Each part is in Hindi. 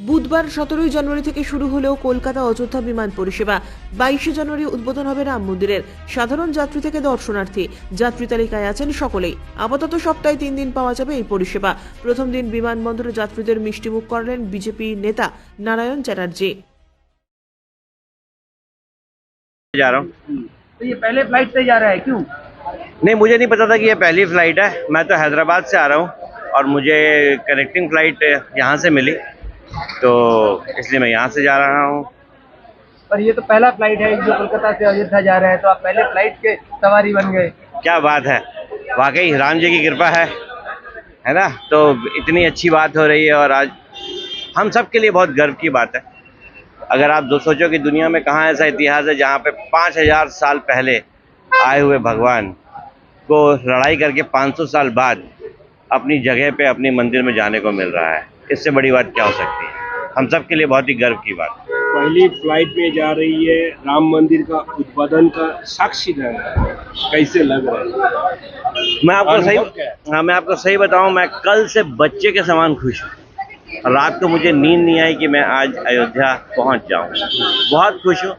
বুধবার 17 জানুয়ারি থেকে শুরু হলেও কলকাতা অযোধ্যা বিমান পরিষেবা। 22 জানুয়ারি উদ্বোধন হবে রাম মন্দিরের। সাধারণ যাত্রী থেকে দর্শনার্থী যাত্রী তালিকায় আছেন সকলেই। আপাতত সপ্তাহে 3 দিন পাওয়া যাবে এই পরিষেবা। প্রথম দিন বিমানবন্দরে যাত্রীদের মিষ্টিমুখ করলেন বিজেপি নেতা নারায়ণ চ্যাটার্জি। जा रहा हूँ। तो ये पहले फ्लाइट से जा रहा है, क्यों? नहीं, मुझे नहीं पता था कि ये पहली फ्लाइट है। मैं तो हैदराबाद से आ रहा हूँ और मुझे कनेक्टिंग फ्लाइट यहाँ से मिली, तो इसलिए मैं यहाँ से जा रहा हूँ। पर ये तो पहला फ्लाइट है जो कोलकाता से अयोध्या जा रहा है, तो आप पहले फ्लाइट के सवारी बन गए। क्या बात है, वाकई राम जी की कृपा है ना। तो इतनी अच्छी बात हो रही है और आज हम सब के लिए बहुत गर्व की बात है। अगर आप सोचो कि दुनिया में कहाँ ऐसा इतिहास है जहाँ पे 5000 साल पहले आए हुए भगवान को लड़ाई करके 500 साल बाद अपनी जगह पे अपनी मंदिर में जाने को मिल रहा है। इससे बड़ी बात क्या हो सकती है। हम सब के लिए बहुत ही गर्व की बात। पहली फ्लाइट में जा रही है, राम मंदिर का उद्বোधन का साक्षी है, कैसे लग रहा है? मैं आपको सही बताऊं, मैं कल से बच्चे के समान खुश हूँ। रात को मुझे नींद नहीं आई कि मैं आज अयोध्या पहुंच जाऊं। बहुत खुश हूं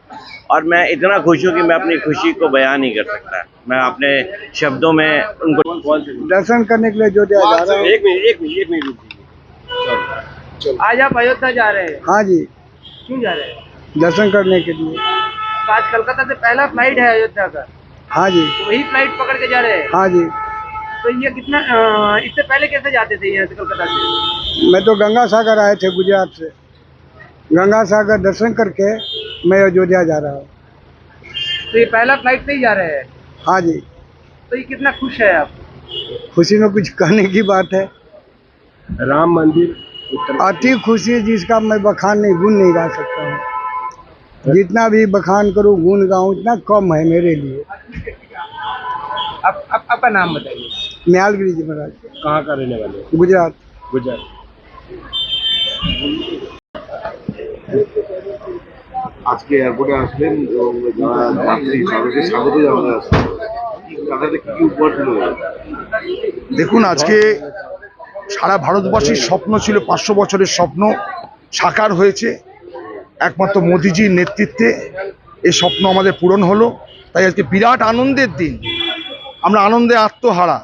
और मैं इतना खुश हूं कि मैं अपनी खुशी को बयान नहीं कर सकता। मैं अपने शब्दों में उनको दर्शन करने के लिए जो जा रहा हूँ। एक मिनट रुकिए। आज आप अयोध्या जा रहे हैं, हाँ जी, क्यों जा रहे हैं? दर्शन करने के लिए। तो आज कोलकाता से पहला फ्लाइट है अयोध्या का, हाँ जी, तो वही फ्लाइट पकड़ के जा रहे हैं। हाँ जी। तो ये कितना इससे पहले कैसे जाते थे यहाँ से कोलकाता से? मैं तो गंगा सागर आए थे गुजरात से। गंगा सागर दर्शन करके मैं अयोध्या जा रहा हूँ। तो ये पहला फ्लाइट से ही जा रहे हैं, हाँ जी। तो ये कितना खुश है आप? खुशी में कुछ कहने की बात है। राम मंदिर उत्तर अति खुशी जिसका मैं बखान नहीं, गुण नहीं गा सकता हूँ। जितना भी बखान करूँ, गुण गाऊँ, इतना कम है मेरे लिए। आपका नाम बताइए। न्यालगिरी जी महाराज, कहाँ का रहने वाले हैं? गुजरात। गुजरात। আজকে এয়ারপোর্টে আসলেন এবং যারা যাত্রী তাদেরকে স্বাগত জানাতে আসছেন, তাদের কি উপহার তুলে দেবেন? দেখুন, আজকে সারা ভারতবাসীর স্বপ্ন ছিল, 500 বছরের স্বপ্ন সাকার হয়েছে একমাত্র মোদিজির নেতৃত্বে। এই স্বপ্ন আমাদের পূরণ হলো, তাই আজকে বিরাট আনন্দের দিন। আমরা আনন্দে আত্মহারা,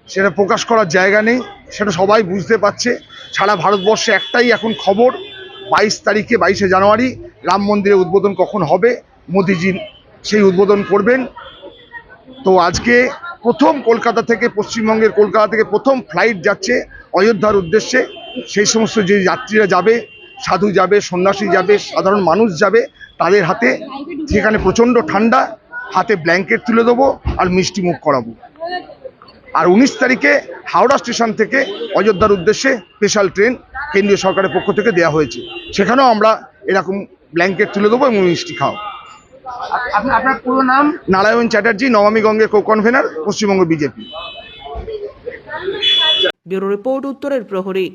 সেটা প্রকাশ করার জায়গা নেই, সেটা সবাই বুঝতে পারছে। সারা ভারতবর্ষে একটাই এখন খবর, 22 জানুয়ারি রাম মন্দিরের উদ্বোধন কখন হবে, মোদিজি সেই উদ্বোধন করবেন। তো আজকে প্রথম কলকাতা থেকে, পশ্চিমবঙ্গের কলকাতা থেকে প্রথম ফ্লাইট যাচ্ছে অযোধ্যার উদ্দেশ্যে। সেই সমস্ত যে যাত্রীরা যাবে, সাধু যাবে, সন্ন্যাসী যাবে, সাধারণ মানুষ যাবে, তাদের হাতে সেখানে প্রচণ্ড ঠান্ডা, হাতে ব্ল্যাঙ্কেট তুলে দেবো আর মিষ্টি মুখ করাবো। আর 19 তারিখে হাওড়া স্টেশন থেকে অযোধ্যার উদ্দেশ্যে স্পেশাল ট্রেন কেন্দ্রীয় সরকারের পক্ষ থেকে দেওয়া হয়েছে, সেখানেও আমরা এরকম ব্ল্যাঙ্কেট তুলে দেবো এবং মিষ্টি খাওয়াবো। আপনার পুরো নাম? নারায়ণ চ্যাটার্জি, নমামি গঙ্গে কো convener, Paschimbanga BJP. Bureau report, উত্তরের প্রহরী।